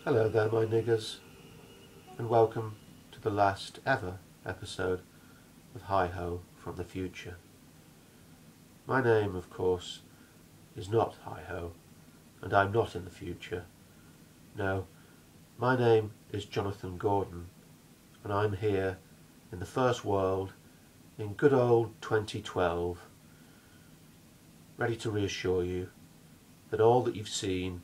Hello there, my niggers, and welcome to the last ever episode of Hi-Ho from the Future. My name, of course, is not Hi-Ho, and I'm not in the future. No, my name is Jonathan Gordon, and I'm here in the first world in good old 2012, ready to reassure you that all that you've seen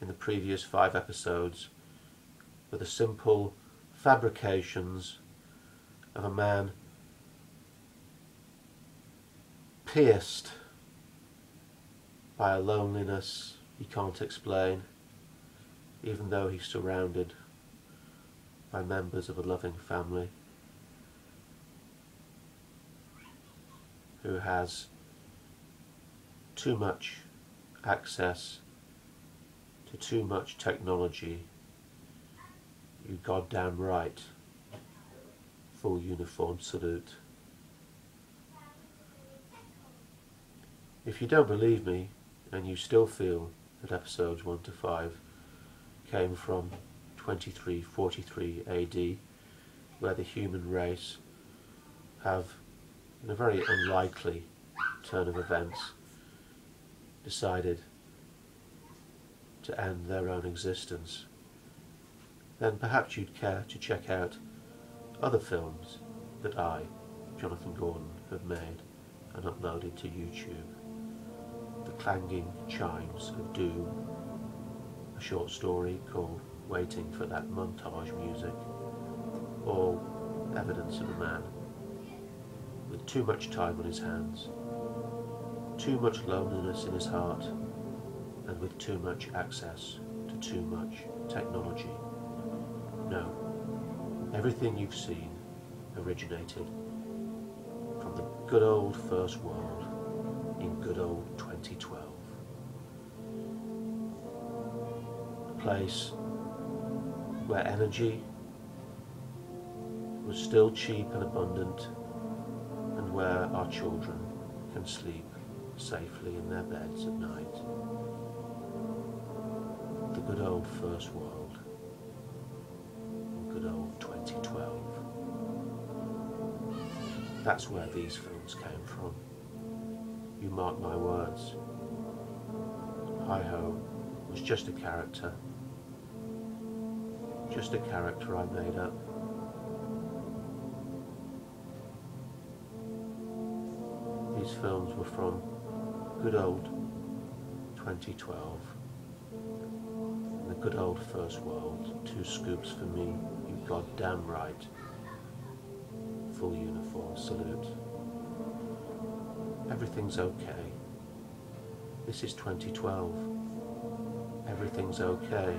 in the previous 5 episodes were the simple fabrications of a man pierced by a loneliness he can't explain, even though he's surrounded by members of a loving family, who has too much access to too much technology. You goddamn right. Full uniform salute. If you don't believe me, and you still feel that episodes 1 to 5 came from 2343 AD, where the human race have, in a very unlikely turn of events, decided to end their own existence, then perhaps you'd care to check out other films that I, Jonathan Gordon, have made and uploaded to YouTube. The Clanging Chimes of Doom, a short story called Waiting for That Montage Music, all evidence of a man with too much time on his hands, too much loneliness in his heart, and with too much access to too much technology. No, everything you've seen originated from the good old first world in good old 2012. A place where energy was still cheap and abundant, and where our children can sleep safely in their beds at night. The good old first world, good old 2012. That's where these films came from. You mark my words. Hi-Ho was just a character I made up. These films were from good old 2012. The good old first world, 2 scoops for me, you goddamn right. Full uniform salute. Everything's okay. This is 2012. Everything's okay.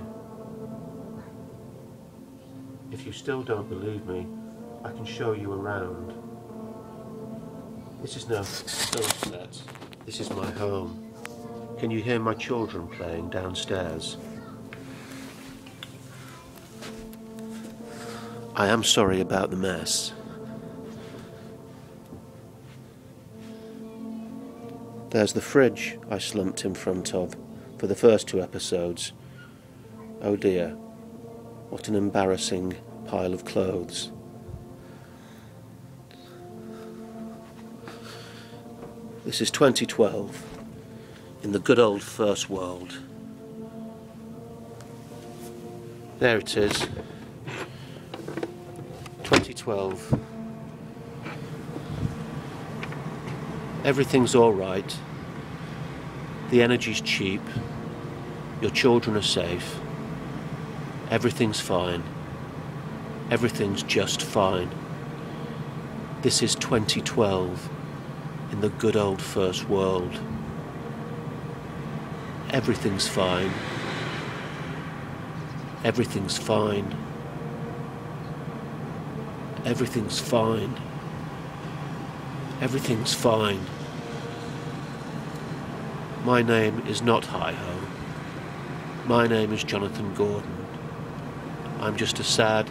If you still don't believe me, I can show you around. This is no film set. This is my home. Can you hear my children playing downstairs? I am sorry about the mess. There's the fridge I slumped in front of for the first 2 episodes. Oh dear, what an embarrassing pile of clothes. This is 2012, in the good old first world. There it is. 2012. Everything's alright. The energy's cheap. Your children are safe. Everything's fine. Everything's just fine. This is 2012 in the good old first world. Everything's fine. Everything's fine. Everything's fine. Everything's fine. My name is not Hi-Ho. My name is Jonathan Gordon. I'm just a sad,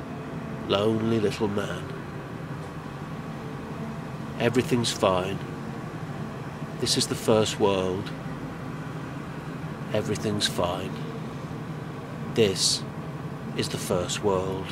lonely little man. Everything's fine. This is the first world. Everything's fine. This is the first world.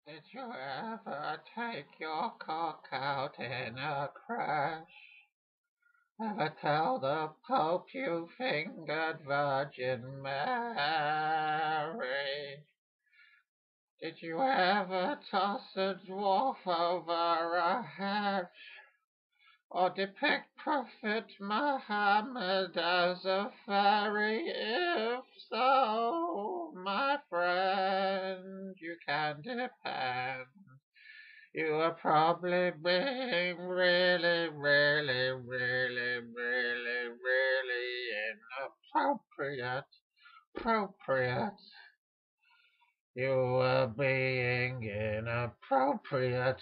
Did you ever take your cock out in a crash? Ever tell the Pope you fingered Virgin Mary? Did you ever toss a dwarf over a hedge? Or depict Prophet Muhammad as a fairy? If so, my friend, you can depend. You are probably being really, really, really, really, really inappropriate. You are being inappropriate.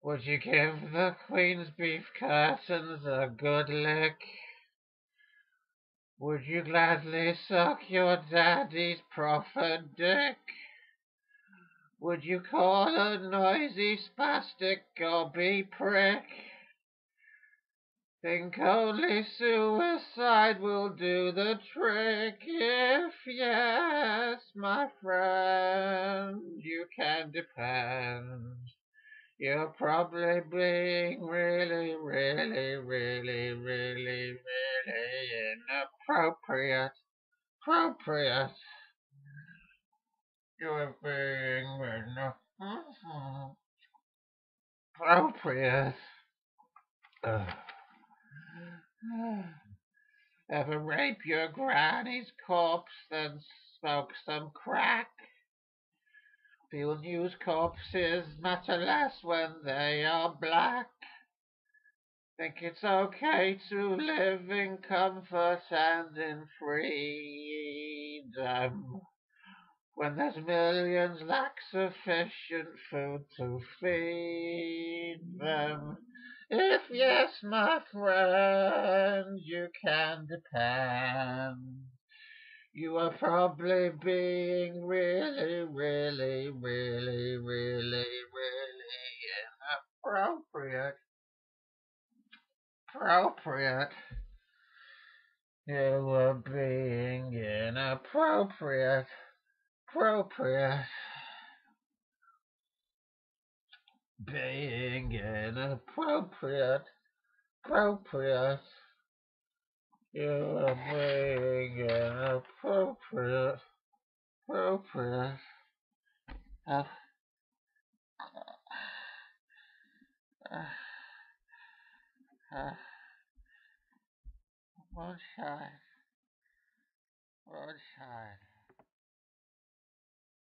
Would you give the Queen's beef curtains a good lick? Would you gladly suck your daddy's prophet dick? Would you call a noisy spastic gobby prick? Think only suicide will do the trick. If yes, my friend, you can depend. You're probably being really, really, really, really, really inappropriate. You're being inappropriate. Ever rape your granny's corpse, then smoke some crack? Feel News corpses matter less when they are black. Think it's okay to live in comfort and in freedom when there's millions lack sufficient food to feed them. If yes, my friend, you can depend. You are probably being really, really, really, really, really inappropriate. You are being inappropriate. Being inappropriate. You are being inappropriate. Uh, uh, uh, one side.